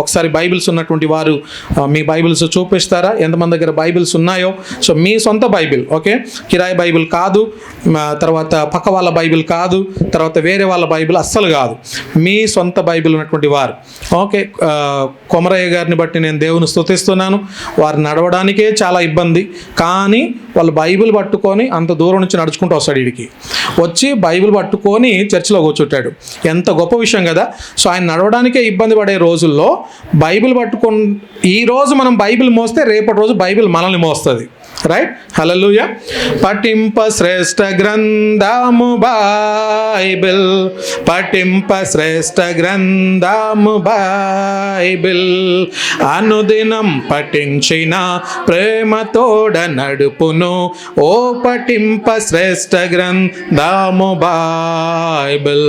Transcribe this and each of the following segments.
ఒకసారి బైబిల్స్ ఉన్నటువంటి వారు మీ బైబిల్స్ చూపిస్తారా? ఎంతమంది దగ్గర బైబిల్స్ ఉన్నాయో? సో మీ సొంత బైబిల్, ఓకే, కిరాయి బైబిల్ కాదు, తర్వాత పక్క వాళ్ళ బైబిల్ కాదు, తర్వాత వేరే వాళ్ళ బైబిల్ అస్సలు కాదు, మీ సొంత బైబిల్ ఉన్నటువంటి వారు. ఓకే, కొమరయ్య గారిని బట్టి నేను దేవుని స్తుతిస్తున్నాను. వారు నడవడానికే చాలా ఇబ్బంది, కానీ వాళ్ళు బైబిల్ పట్టుకొని అంత దూరం నుంచి నడుచుకుంటూ వస్తాడు. వీడికి వచ్చి బైబిల్ పట్టుకొని చర్చిలో కూర్చుంటాడు. ఎంత గొప్ప విషయం కదా. సో ఆయన నడవడానికే ఇబ్బంది పడే రోజుల్లో బైబిల్ పట్టుకొని, ఈరోజు మనం బైబిల్ మోస్తే రేపటి రోజు బైబిల్ మనల్ని మోస్తుంది. రైట్? హల్లెలూయా. పఠింప శ్రేష్ఠ గ్రంథము బైబిల్, పఠింప శ్రేష్ఠ గ్రంథము బైబిల్, అనుదినం పఠించిన ప్రేమతోడ నడుపును, ఓ పఠింప శ్రేష్ఠ గ్రంథము Bible.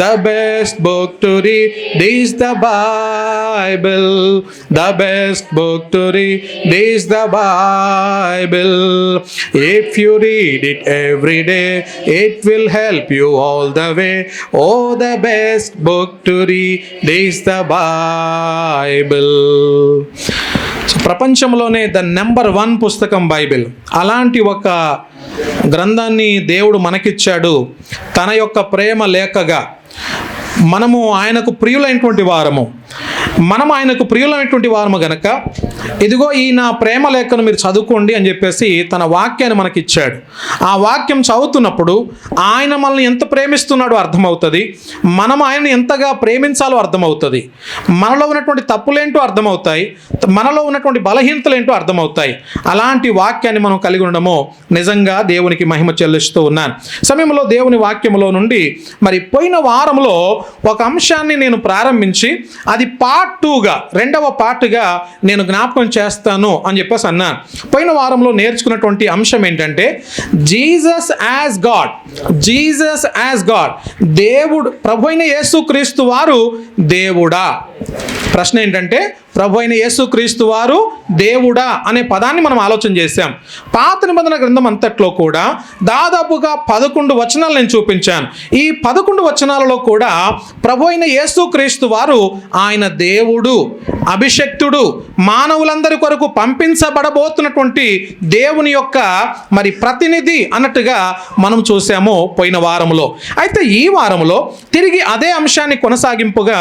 The best book to read is the Bible, the best book to read is the Bible. If you read it every day, it will help you all the way. Oh, the best book to read is the Bible. So ప్రపంచంలోనే the number 1 పుస్తకం Bible. అలాంటి ఒక గ్రంథాన్ని దేవుడు మనకిచ్చాడు. తన యొక్క ప్రేమ లేఖగా మనము ఆయనకు ప్రియులైనటువంటి వారము, మనం ఆయనకు ప్రియులైనటువంటి వారము గనక ఇదిగో ఈ నా ప్రేమ లేఖను మీరు చదువుకోండి అని చెప్పేసి తన వాక్యాన్ని మనకి ఇచ్చాడు. ఆ వాక్యం చదువుతున్నప్పుడు ఆయన మనల్ని ఎంత ప్రేమిస్తున్నాడో అర్థమవుతుంది, మనం ఆయనని ఎంతగా ప్రేమించాలో అర్థమవుతుంది, మనలో ఉన్నటువంటి తప్పులేంటో అర్థమవుతాయి, మనలో ఉన్నటువంటి బలహీనతలు ఏంటో అర్థమవుతాయి. అలాంటి వాక్యాన్ని మనం కలిగి ఉండము. నిజంగా దేవునికి మహిమ చెల్లిస్తూ ఉన్నాను. సమయంలో దేవుని వాక్యములో నుండి మరి పోయిన వారంలో ఒక అంశాన్ని నేను ప్రారంభించి అది పార్ట్ 2గా, రెండవ పార్ట్గా నేను జ్ఞాపకం చేస్తాను అని చెప్పేసి అన్నాను. పోయిన వారంలో నేర్చుకున్నటువంటి అంశం ఏంటంటే Jesus as God, Jesus as God, దేవుడు, ప్రభు అయిన యేసుక్రీస్తు వారు దేవుడా. ప్రశ్న ఏంటంటే ప్రభు అయిన యేసుక్రీస్తు వారు దేవుడా అనే పదాన్ని మనం ఆలోచన చేశాం. పాత నిబంధన గ్రంథం అంతట్లో కూడా దాదాపుగా 11 వచనాలు నేను చూపించాను. ఈ 11 వచనాలలో కూడా ప్రభు అయిన యేసుక్రీస్తు వారు ఆయన దేవుడు, అభిషక్తుడు, మానవులందరి కొరకు పంపించబడబోతున్నటువంటి దేవుని యొక్క మరి ప్రతినిధి అన్నట్టుగా మనం చూసాము పోయిన వారంలో. అయితే ఈ వారంలో తిరిగి అదే అంశాన్ని కొనసాగింపుగా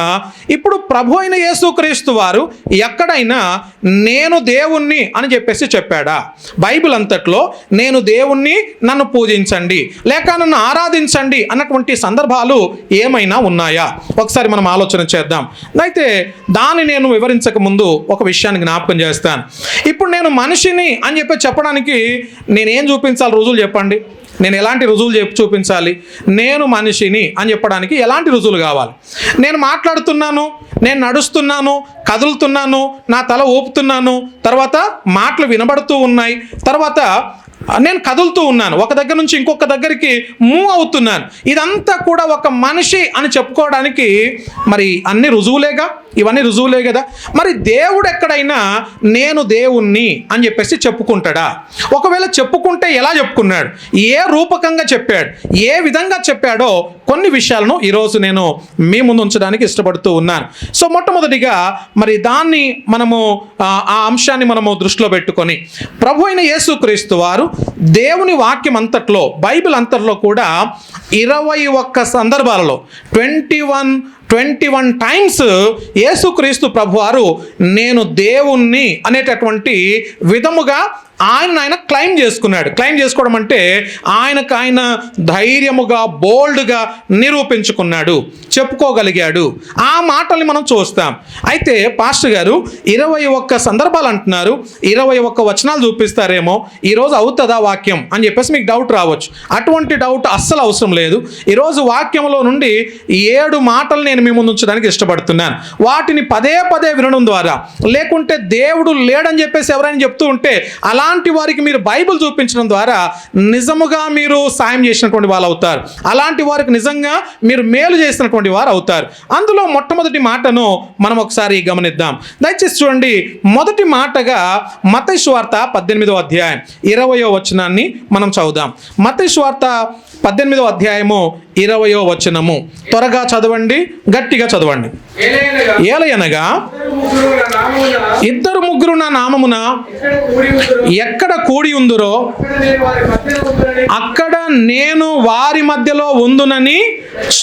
ఇప్పుడు ప్రభు అయిన యేసుక్రీస్తు వారు ఎక్కడైనా నేను దేవుణ్ణి అని చెప్పేసి చెప్పాడా? బైబిల్ అంతట్లో నేను దేవుణ్ణి, నన్ను పూజించండి లేక నన్ను ఆరాధించండి అన్నటువంటి సందర్భాలు ఏమైనా ఉన్నాయా? ఒకసారి మనం ఆలోచన చేద్దాం. అయితే దాన్ని నేను వివరించక ముందు ఒక విషయాన్ని జ్ఞాపకం చేస్తాను. ఇప్పుడు నేను మనిషిని అని చెప్పడానికి నేనేం చూపించాలి? రుజువులు చెప్పండి. నేను ఎలాంటి రుజువులు చూపించాలి? నేను మనిషిని అని చెప్పడానికి ఎలాంటి రుజువులు కావాలి? నేను మాట్లాడుతున్నాను, నేను నడుస్తున్నాను, కదులుతున్నాను, నా తల ఊపుతున్నాను, తర్వాత మాటలు వినబడుతూ ఉన్నాయి, తర్వాత నేను కదులుతూ ఉన్నాను, ఒక దగ్గర నుంచి ఇంకొక దగ్గరికి మూవ్ అవుతున్నాను. ఇదంతా కూడా ఒక మనిషి అని చెప్పుకోవడానికి మరి అన్ని రుజువులేగా, ఇవన్నీ రుజువులే కదా. మరి దేవుడు ఎక్కడైనా నేను దేవుణ్ణి అని చెప్పేసి చెప్పుకుంటాడా? ఒకవేళ చెప్పుకుంటే ఎలా చెప్పుకున్నాడు? ఏ రూపకంగా చెప్పాడు? ఏ విధంగా చెప్పాడో కొన్ని విషయాలను ఈరోజు నేను మీ ముందు ఉంచడానికి ఇష్టపడుతూ ఉన్నాను. సో మొట్టమొదటిగా మరి దాన్ని మనము ఆ అంశాన్ని మనము దృష్టిలో పెట్టుకొని ప్రభు అయిన యేసుక్రీస్తు వారు దేవుని వాక్యం అంతట్లో, బైబిల్ అంతట్లో కూడా 21 సందర్భాలలో 21 టైమ్స్ యేసుక్రీస్తు ప్రభువారు నేను దేవుణ్ణి అనేటటువంటి విధముగా ఆయన క్లెయిమ్ చేసుకున్నాడు. క్లెయిమ్ చేసుకోవడం అంటే ఆయన ధైర్యముగా, బోల్డ్గా నిరూపించుకున్నాడు, చెప్పుకోగలిగాడు. ఆ మాటల్ని మనం చూస్తాం. అయితే పాస్టర్ గారు 21 సందర్భాలు అంటున్నారు, 21 వచనాలు చూపిస్తారేమో, ఈరోజు అవుతుందా వాక్యం అని చెప్పేసి మీకు డౌట్ రావచ్చు. అటువంటి డౌట్ అస్సలు అవసరం లేదు. ఈరోజు వాక్యంలో నుండి 7 మాటలు నేను మీ ముందు ఉంచడానికి ఇష్టపడుతున్నాను. వాటిని పదే పదే వినడం ద్వారా, లేకుంటే దేవుడు లేడని చెప్పేసి ఎవరైనా చెప్తూ ఉంటే అలాంటి వారికి మీరు బైబిల్ చూపించడం ద్వారా నిజముగా మీరు సాయం చేసినటువంటి వాళ్ళు అవుతారు. అలాంటి వారికి నిజంగా మీరు మేలు చేసినటువంటి వారు అవుతారు. అందులో మొట్టమొదటి మాటను మనం ఒకసారి గమనిద్దాం. దయచేసి చూడండి. మొదటి మాటగా మత్తయి సువార్త 18వ అధ్యాయం 20వ వచనాన్ని మనం చదువుదాం. మత్తయి సువార్త 18వ అధ్యాయము 20వ వచనము. త్వరగా చదవండి, గట్టిగా చదవండి. ఏలయనగా ఇద్దరు ముగ్గురు నా నామమున ఎక్కడ కూడి ఉందురో అక్కడ నేను వారి మధ్యలో ఉందునని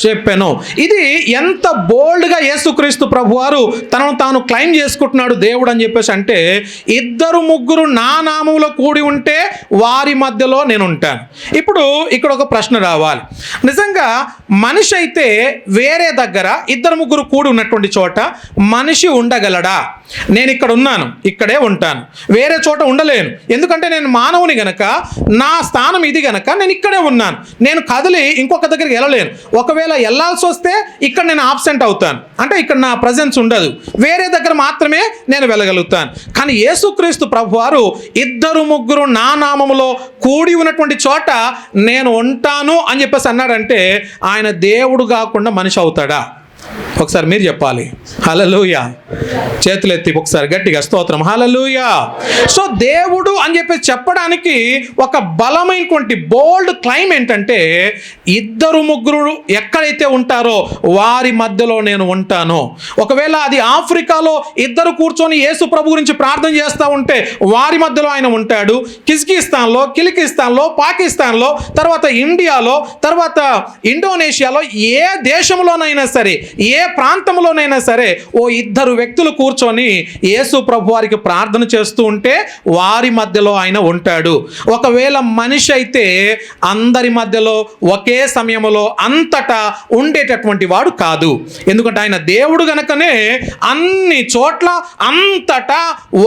చెప్పాను. ఇది ఎంత బోల్డ్గా యేసుక్రీస్తు ప్రభువారు తనను తాను క్లైమ్ చేసుకుంటున్నాడు దేవుడు అని చెప్పేసి అంటే, ఇద్దరు ముగ్గురు నా నామములో కూడి ఉంటే వారి మధ్యలో నేను ఉంటాను. ఇప్పుడు ఇక్కడ ఒక ప్రశ్న రావాలి. నిజంగా మనిషి అయితే వేరే దగ్గర ఇద్దరు ముగ్గురు కూడి ఉన్నటువంటి చోట మనిషి ఉండగలడా? నేను ఇక్కడ ఉన్నాను, ఇక్కడే ఉంటాను, వేరే చోట ఉండలేను. ఎందుకంటే నేను మానవుని గనక, నా స్థానం ఇది గనక నేను ఇక్కడే ఉన్నాను. నేను కదిలి ఇంకొక దగ్గరికి వెళ్ళలేను. ఒకవేళ వెళ్ళాల్సి వస్తే ఇక్కడ నేను ఆబ్సెంట్ అవుతాను, అంటే ఇక్కడ నా ప్రజెన్స్ ఉండదు. వేరే దగ్గర మాత్రమే నేను వెళ్ళగలుగుతాను. కానీ యేసుక్రీస్తు ప్రభువారు ఇద్దరు ముగ్గురు నా నామములో కూడి ఉన్నటువంటి చోట నేను ఉంటాను అని చెప్పేసి అన్నాడంటే ఆయన దేవుడు కాకుండా మనిషి అవుతాడా? ఒకసారి మీరు చెప్పాలి. హల్లెలూయా. చేతులెత్తి ఒకసారి గట్టిగా స్తోత్రం. హల్లెలూయా. సో దేవుడు అని చెప్పి చెప్పడానికి ఒక బలమైనటువంటి బోల్డ్ క్లైమ్ ఏంటంటే, ఇద్దరు ముగ్గురు ఎక్కడైతే ఉంటారో వారి మధ్యలో నేను ఉంటాను. ఒకవేళ అది ఆఫ్రికాలో ఇద్దరు కూర్చొని యేసు ప్రభు గురించి ప్రార్థన చేస్తూ ఉంటే వారి మధ్యలో ఆయన ఉంటాడు. కిర్గిజిస్తాన్లో, కిర్గిజిస్తాన్లో, పాకిస్తాన్లో, తర్వాత ఇండియాలో, తర్వాత ఇండోనేషియాలో, ఏ దేశంలోనైనా సరే, ఏ ప్రాంతంలోనైనా సరే ఓ ఇద్దరు వ్యక్తులు కూర్చొని యేసు ప్రభు వారికి ప్రార్థన చేస్తూ ఉంటే వారి మధ్యలో ఆయన ఉంటాడు. ఒకవేళ మనిషి అయితే అందరి మధ్యలో ఒకే సమయంలో అంతటా ఉండేటటువంటి వాడు కాదు. ఎందుకంటే ఆయన దేవుడు గనుకనే అన్ని చోట్ల అంతటా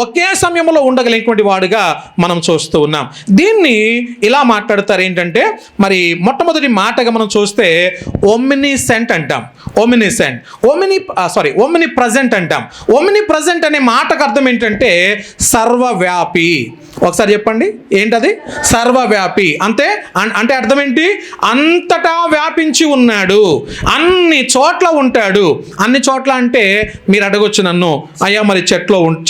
ఒకే సమయంలో ఉండగలిగినటువంటి వాడుగా మనం చూస్తూ ఉన్నాం. దీన్ని ఇలా మాట్లాడతారు ఏంటంటే, మరి మొట్టమొదటి మాటగా మనం చూస్తే ఒమ్నిసెంట్ అంటాం. ఒమ్ని ప్రజెంట్ అంటాం. ఒమ్ని ప్రజెంట్ అనే మాటకు అర్థం ఏంటంటే సర్వవ్యాపి. ఒకసారి చెప్పండి, ఏంటది? సర్వవ్యాపి అంటే అర్థం ఏంటి? అంతటా వ్యాపించి ఉన్నాడు, అన్ని చోట్ల ఉంటాడు. అన్ని చోట్ల అంటే మీరు అడగొచ్చు నన్ను, అయ్యా మరి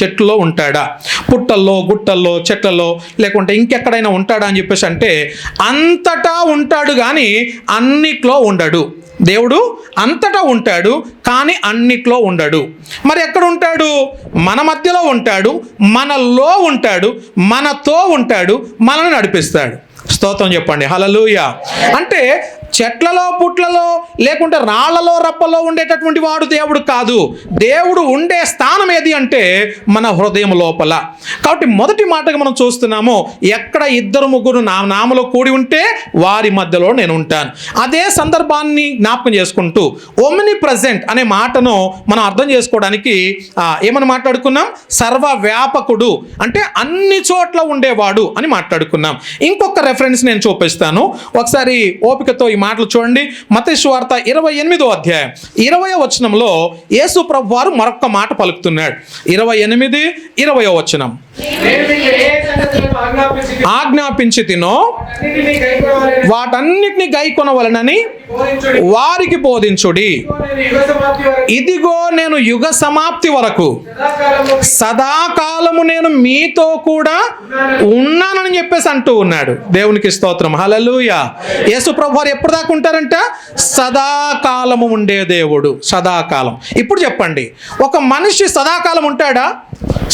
చెట్లో ఉంటాడా, పుట్టల్లో, గుట్టల్లో, చెట్లలో, లేకుంటే ఇంకెక్కడైనా ఉంటాడా అని చెప్పేసి అంటే అంతటా ఉంటాడు కానీ అన్నిట్లో ఉండడు. దేవుడు అంతటా ఉంటాడు కానీ అన్నిట్లో ఉండడు. మరి ఎక్కడ ఉంటాడు? మన మధ్యలో ఉంటాడు, మనలో ఉంటాడు, మనతో ఉంటాడు, మనల్ని నడిపిస్తాడు. స్తోత్రం చెప్పండి. హల్లెలూయా. అంటే చెట్లలో, పుట్లలో, లేకుంటే రాళ్లలో, రప్పల్లో ఉండేటటువంటి వాడు దేవుడు కాదు. దేవుడు ఉండే స్థానం ఏది అంటే మన హృదయం లోపల. కాబట్టి మొదటి మాటగా మనం చూస్తున్నాము, ఎక్కడ ఇద్దరు ముగ్గురు నా నామలో కూడి ఉంటే వారి మధ్యలో నేను ఉంటాను. అదే సందర్భాన్ని జ్ఞాపకం చేసుకుంటూ ఒమ్ని ప్రజెంట్ అనే మాటను మనం అర్థం చేసుకోవడానికి ఏమని మాట్లాడుకున్నాం? సర్వవ్యాపకుడు అంటే అన్ని చోట్ల ఉండేవాడు అని మాట్లాడుకున్నాం. ఇంకొక రెఫరెన్స్ నేను చూపిస్తాను, ఒకసారి ఓపికతో ఈ మాటలు చూడండి. మత్తయి సువార్త 28వ అధ్యాయం 20వ వచనంలో యేసు ప్రభువు వారు మరొక మాట పలుకుతున్నాడు. 28, 20వ వచనం. ఆజ్ఞాపించి తినో వాటన్నిటిని గైకొనవలెనని వారికి బోధించుడి. ఇదిగో నేను యుగ సమాప్తి వరకు సదాకాలము నేను మీతో కూడా ఉన్నానని చెప్పేసి అంటూ ఉన్నాడు. దేవునికి స్తోత్రం. హల్లెలూయా. యేసు ప్రభువు వారు ఎప్పుడు దాకా ఉంటారంట? సదాకాలము ఉండే దేవుడు, సదాకాలం. ఇప్పుడు చెప్పండి, ఒక మనిషి సదాకాలం ఉంటాడా?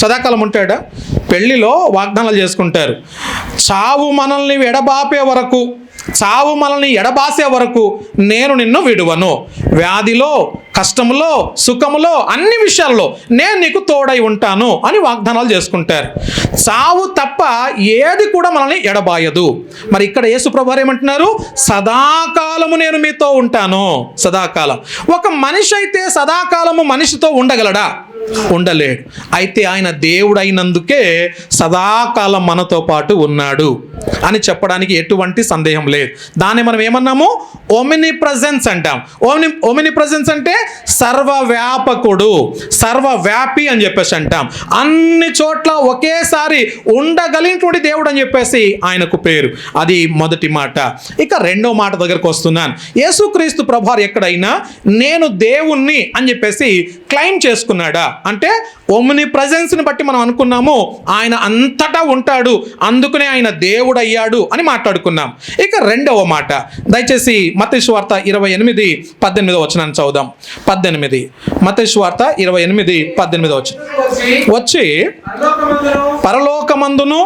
సదాకాలం ఉంటాడా? పెళ్లిలో వాగ్దానాలు చేసుకుంటారు, చావు మనల్ని ఎడబాపే వరకు, చావు మనల్ని ఎడబాసే వరకు నేను నిన్ను విడువను. వ్యాధిలో, కష్టములో, సుఖములో, అన్ని విషయాల్లో నేను నీకు తోడై ఉంటాను అని వాగ్దానాలు చేసుకుంటారు. చావు తప్ప ఏది కూడా మనల్ని ఎడబాయదు. మరి ఇక్కడ యేసు ప్రభువు ఏమంటున్నారు? సదాకాలము నేను మీతో ఉంటాను. సదాకాలం. ఒక మనిషి అయితే సదాకాలము మనిషితో ఉండగలడా? ఉండలేడు. అయితే ఆయన దేవుడైనందుకే సదాకాలం మనతో పాటు ఉన్నాడు అని చెప్పడానికి ఎటువంటి సందేహం లేదు. దాన్ని మనం ఏమన్నాము? ఒమిని ప్రజెన్స్ అంటాం. ఒమిని ప్రజెన్స్ అంటే సర్వవ్యాపకుడు, సర్వవ్యాపి అని చెప్పేసి అంటాం. అన్ని చోట్ల ఒకేసారి ఉండగలిగినటువంటి దేవుడు అని చెప్పేసి ఆయనకు పేరు. అది మొదటి మాట. ఇక రెండో మాట దగ్గరకు వస్తున్నాను. యేసుక్రీస్తు ప్రభువారు ఎక్కడైనా నేను దేవుణ్ణి అని చెప్పేసి క్లెయిమ్ చేసుకున్నాడా? అంటే ఒమ్ని ప్రెజెన్స్ని బట్టి మనం అనుకున్నాము ఆయన అంతటా ఉంటాడు, అందుకనే ఆయన దేవుడు అయ్యాడు అని మాట్లాడుకున్నాం. ఇక రెండవ మాట దయచేసి మత్తయి సువార్త 28:18 వచనాన్ని చదువుదాం. 18 మత్తయి సువార్త 28:18 వచ్చి పరలోకమందును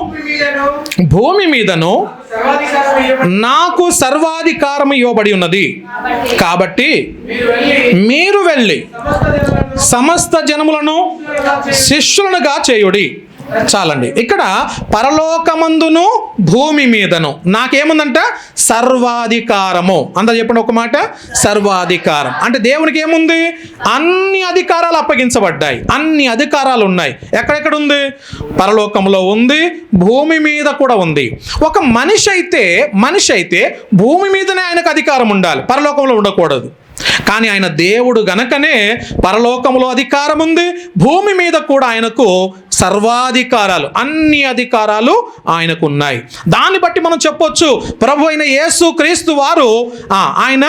భూమి మీదను నాకు సర్వాధికారం ఇవ్వబడి ఉన్నది, కాబట్టి మీరు వెళ్ళి సమస్త జనములను శిష్యులనుగా చేయుడి. చాలండి. ఇక్కడ పరలోకమందును భూమి మీదను నాకేముందంట? సర్వాధికారము. అందరూ చెప్పండి ఒక మాట, సర్వాధికారం. అంటే దేవునికి ఏముంది? అన్ని అధికారాలు అప్పగించబడ్డాయి, అన్ని అధికారాలు ఉన్నాయి. ఎక్కడెక్కడ ఉంది? పరలోకంలో ఉంది, భూమి మీద కూడా ఉంది. ఒక మనిషి అయితే భూమి మీదనే ఆయనకు అధికారం ఉండాలి, పరలోకంలో ఉండకూడదు. కానీ ఆయన దేవుడు గనకనే పరలోకములో అధికారం ఉంది, భూమి మీద కూడా ఆయనకు సర్వాధికారాలు, అన్ని అధికారాలు ఆయనకు ఉన్నాయి. దాన్ని బట్టి మనం చెప్పొచ్చు ప్రభు అయిన యేసు క్రీస్తు వారు ఆయన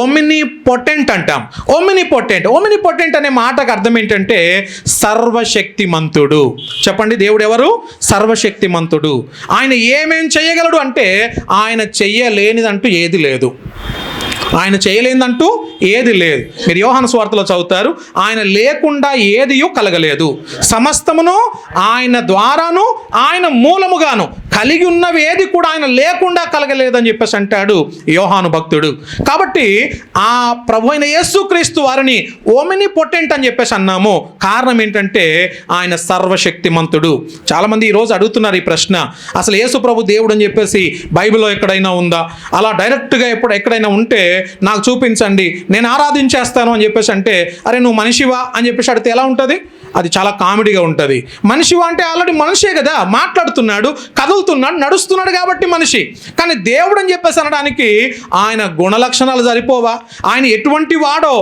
ఒమినిపొటెంట్ అంటాం. ఒమినిపొటెంట్ అనే మాటకు అర్థం ఏంటంటే సర్వశక్తిమంతుడు. చెప్పండి, దేవుడు ఎవరు? సర్వశక్తిమంతుడు. ఆయన ఏమేం చేయగలడు అంటే ఆయన చెయ్యలేనిదంటూ ఏది లేదు, ఆయన చేయలేదంటూ ఏది లేదు. మీరు యోహాను సువార్తలో చదువుతారు, ఆయన లేకుండా ఏదియూ కలగలేదు, సమస్తమును ఆయన ద్వారాను ఆయన మూలముగాను కలిగి ఉన్నవి ఏది కూడా ఆయన లేకుండా కలగలేదని చెప్పేసి అంటాడు యోహాను భక్తుడు. కాబట్టి ఆ ప్రభు అయిన యేసుక్రీస్తు వారిని ఒమినిపొటెంట్ అని చెప్పేసి అన్నాము. కారణం ఏంటంటే ఆయన సర్వశక్తిమంతుడు. చాలామంది ఈరోజు అడుగుతున్నారు ఈ ప్రశ్న, అసలు యేసు ప్రభు దేవుడు అని చెప్పేసి బైబిల్లో ఎక్కడైనా ఉందా? అలా డైరెక్ట్గా ఎక్కడైనా ఉంటే నాకు చూపించండి, నేను ఆరాధించేస్తాను అని చెప్పేసి అంటే, అరే నువ్వు మనిషివా అని చెప్పేసి అడిగితే ఎలా ఉంటుంది? అది చాలా కామెడీగా ఉంటుంది. మనిషివా అంటే ఆల్రెడీ మనిషే కదా, మాట్లాడుతున్నాడు, కదులుతున్నాడు, నడుస్తున్నాడు కాబట్టి మనిషి. కానీ దేవుడు అని చెప్పేసి అనడానికి ఆయన గుణలక్షణాలు సరిపోవా? ఆయన ఎటువంటి వాడో,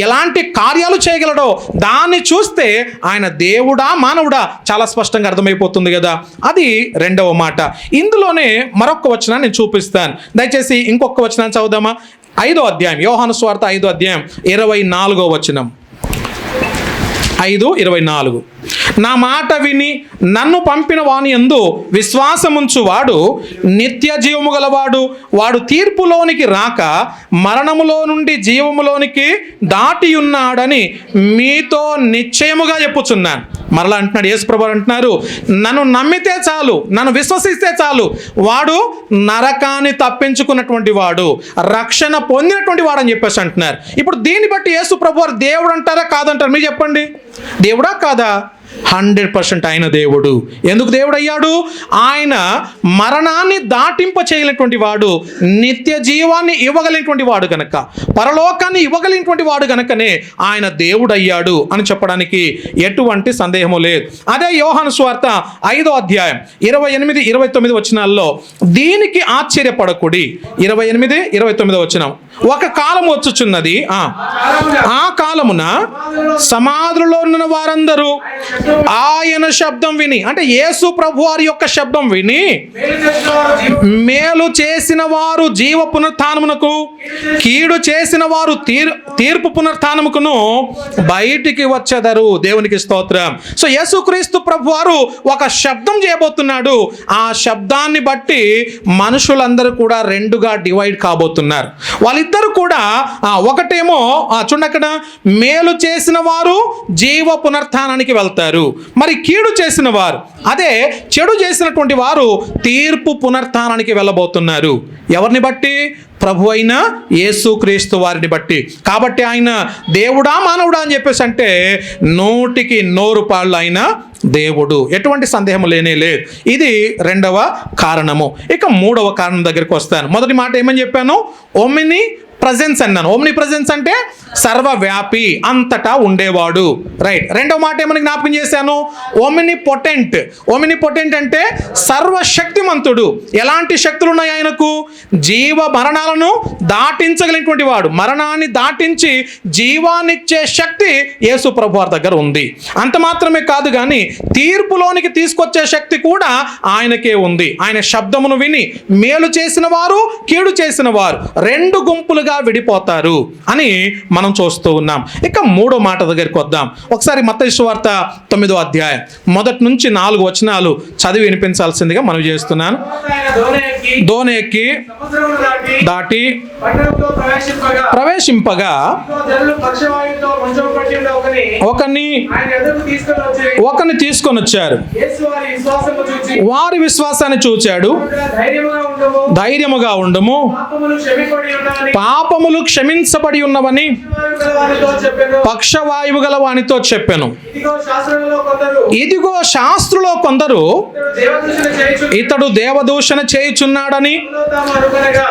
ఎలాంటి కార్యాలు చేయగలడో దాన్ని చూస్తే ఆయన దేవుడా మానవుడా చాలా స్పష్టంగా అర్థమైపోతుంది కదా. అది రెండవ మాట. ఇందులోనే మరొక వచనాన్ని నేను చూపిస్తాను. దయచేసి ఇంకొక వచనాన్ని చదువుదామా? 5వ అధ్యాయం, యోహాను సువార్త 5వ అధ్యాయం 24వ వచనం. 5:24 నా మాట విని నన్ను పంపిన వాని యందు విశ్వాసముంచువాడు నిత్య జీవము గలవాడు, వాడు తీర్పులోనికి రాక మరణములో నుండి జీవములోనికి దాటి ఉన్నాడని మీతో నిశ్చయముగా చెప్పుచున్నాను. మరలా అంటున్నాడు యేసుప్రభు అంటున్నారు, నన్ను నమ్మితే చాలు, నన్ను విశ్వసిస్తే చాలు, వాడు నరకాన్ని తప్పించుకున్నటువంటి వాడు, రక్షణ పొందినటువంటి వాడు అని చెప్పేసి అంటున్నారు. ఇప్పుడు దీన్ని బట్టి యేసుప్రభు వారు దేవుడు అంటారా కాదంటారు? మీరు చెప్పండి, దేవుడా కాదా? 100% ఆయన దేవుడు. ఎందుకు దేవుడు అయ్యాడు? ఆయన మరణాన్ని దాటింప చేయలేటువంటి వాడు, నిత్య జీవాన్ని ఇవ్వగలిగినటువంటి వాడు గనక, పరలోకాన్ని ఇవ్వగలిగినటువంటి వాడు గనకనే ఆయన దేవుడు అయ్యాడు అని చెప్పడానికి ఎటువంటి సందేహము లేదు. అదే యోహాను సువార్త 5వ అధ్యాయం 28-29 వచనాల్లో దీనికి ఆశ్చర్యపడకుడి. 28-29 వచనం, ఒక కాలం వచ్చుచున్నది, ఆ కాలమున సమాధులలో ఉన్న వారందరూ ఆయన శబ్దం విని, అంటే యేసు ప్రభు వారి యొక్క శబ్దం విని మేలు చేసిన వారు జీవ పునరుత్థానమునకు, కీడు చేసిన వారు తీర్పు పునరుత్థానముకును బయటికి వచ్చెదరు. దేవునికి స్తోత్రం. సో యేసుక్రీస్తు ప్రభు వారు ఒక శబ్దం చేయబోతున్నాడు. ఆ శబ్దాన్ని బట్టి మనుషులందరూ కూడా రెండుగా డివైడ్ కాబోతున్నారు. వాళ్ళిద్దరు కూడా ఒకటేమో చూడండి అక్కడ, మేలు చేసిన వారు జీవ పునరుత్థానానికి వెళ్తారు, మరి కీడు చేసిన వారు, అదే చెడు చేసినటువంటి వారు తీర్పు పునరుత్థానానికి వెళ్ళబోతున్నారు. ఎవరిని బట్టి? ప్రభు అయిన యేసుక్రీస్తు వారిని బట్టి. కాబట్టి ఆయన దేవుడా మానవుడా అని చెప్పేసి అంటే 100కి 100 పాళ్ళు ఆయన దేవుడు, ఎటువంటి సందేహం లేనే లేదు. ఇది రెండవ కారణము. ఇక మూడవ కారణం దగ్గరికి వస్తాను. మొదటి మాట ఏమని చెప్పాను? ఒమిని ప్రజెన్స్ అన్నాను. ఓమ్ని ప్రజెన్స్ అంటే సర్వవ్యాపి, అంతటా ఉండేవాడు, రైట్. రెండవ మాట ఏమని జ్ఞాపకం చేశాను? ఒమినిపొటెంట్. ఒమినిపొటెంట్ అంటే సర్వశక్తి శక్తిమంతుడు. ఎలాంటి శక్తులు ఉన్నాయి ఆయనకు? జీవ మరణాలను దాటించగలిగినటువంటి వాడు. మరణాన్ని దాటించి జీవాన్నిచ్చే శక్తి యేసు ప్రభువారి దగ్గర ఉంది. అంత మాత్రమే కాదు కానీ తీర్పులోనికి తీసుకొచ్చే శక్తి కూడా ఆయనకే ఉంది. ఆయన శబ్దమును విని మేలు చేసిన వారు, కీడు చేసిన వారు రెండు గుంపులుగా విడిపోతారు అని మనం చూస్తూ ఉన్నాం. ఇక మూడో మాట దగ్గరికి వద్దాం. ఒకసారి మత్తయి సువార్త 9వ అధ్యాయం 1 నుంచి 4 వచనాలు చదివి వినిపించాల్సిందిగా మనం చేస్తున్నాను. దోణి ఎక్కి దాటి ప్రవేశింపగా ఒకని తీసుకొని వచ్చారు. వారి విశ్వాసాన్ని చూచాడు. ధైర్యముగా ఉండము, పాపములు క్షమించబడి ఉన్నవని పక్షవాయువు గల వానితో చెప్పెను. ఇదిగో శాస్త్రులో కొందరు ఇతడు దేవదూషణ చేయుచున్నాడని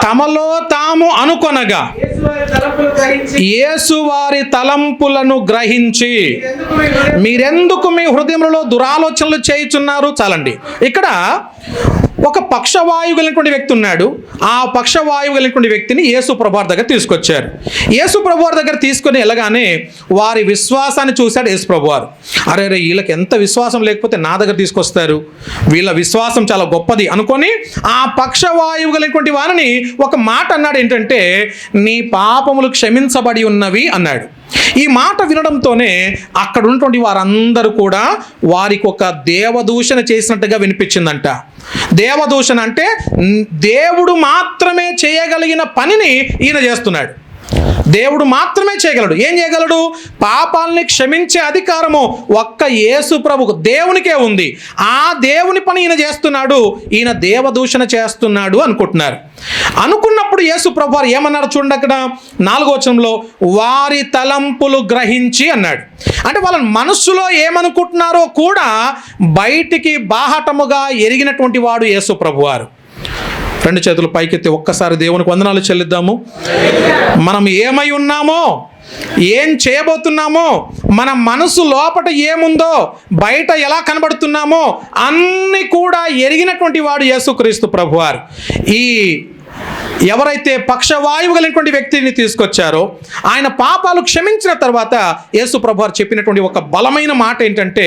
తమలో తాము అనుకొనగా యేసు వారి తలంపులను గ్రహించి మీరెందుకు మీ హృదయములలో దురాలోచనలు చేయుచున్నారు? చాలండి. ఇక్కడ ఒక పక్షవాయువు కలిగినటువంటి వ్యక్తి ఉన్నాడు. ఆ పక్షవాయువు కలిగినటువంటి వ్యక్తిని యేసు ప్రభువారి దగ్గర తీసుకొచ్చారు. యేసు ప్రభువారి దగ్గర తీసుకొని వెళ్ళగానే వారి విశ్వాసాన్ని చూశాడు యేసు ప్రభువారు. అరే వీళ్ళకి ఎంత విశ్వాసం లేకపోతే నా దగ్గర తీసుకొస్తారు, వీళ్ళ విశ్వాసం చాలా గొప్పది అనుకొని ఆ పక్షవాయువు కలిగినటువంటి వారిని ఒక మాట అన్నాడు. ఏంటంటే, నీ పాపములు క్షమించబడి ఉన్నవి అన్నాడు. ఈ మాట వినడంతోనే అక్కడ ఉన్నటువంటి వారందరూ కూడా వారికి ఒక దేవదూషణ చేసినట్టుగా వినిపించిందంట. దేవదూషణ అంటే దేవుడు మాత్రమే చేయగలిగిన పనిని ఈయన చేస్తున్నాడు. దేవుడు మాత్రమే చేయగలడు. ఏం చేయగలడు? పాపాలని క్షమించే అధికారము ఒక్క యేసు ప్రభుకు, దేవునికే ఉంది. ఆ దేవుని పని ఈయన చేస్తున్నాడు, ఈయన దేవదూషణ చేస్తున్నాడు అనుకుంటున్నారు. అనుకున్నప్పుడు యేసు ప్రభు వారు ఏమన్నారు చూడండి. అక్కడ 4వ వచనంలో వారి తలంపులు గ్రహించి అన్నాడు. అంటే వాళ్ళ మనస్సులో ఏమనుకుంటున్నారో కూడా బయటికి బాహటముగా ఎరిగినటువంటి వాడు యేసు ప్రభు వారు. 2 చేతులు పైకెత్తి ఒక్కసారి దేవునికి వందనాలు చెల్లిద్దాము. మనం ఏమై ఉన్నామో, ఏం చేయబోతున్నామో, మన మనసు లోపట ఏముందో, బయట ఎలా కనబడుతున్నామో అన్నీ కూడా ఎరిగినటువంటి వాడు యేసుక్రీస్తు ప్రభువారు. ఈ ఎవరైతే పక్షవాయువు కలిగినటువంటి వ్యక్తిని తీసుకొచ్చారో ఆయన పాపాలు క్షమించిన తర్వాత యేసు ప్రభువారు చెప్పినటువంటి ఒక బలమైన మాట ఏంటంటే,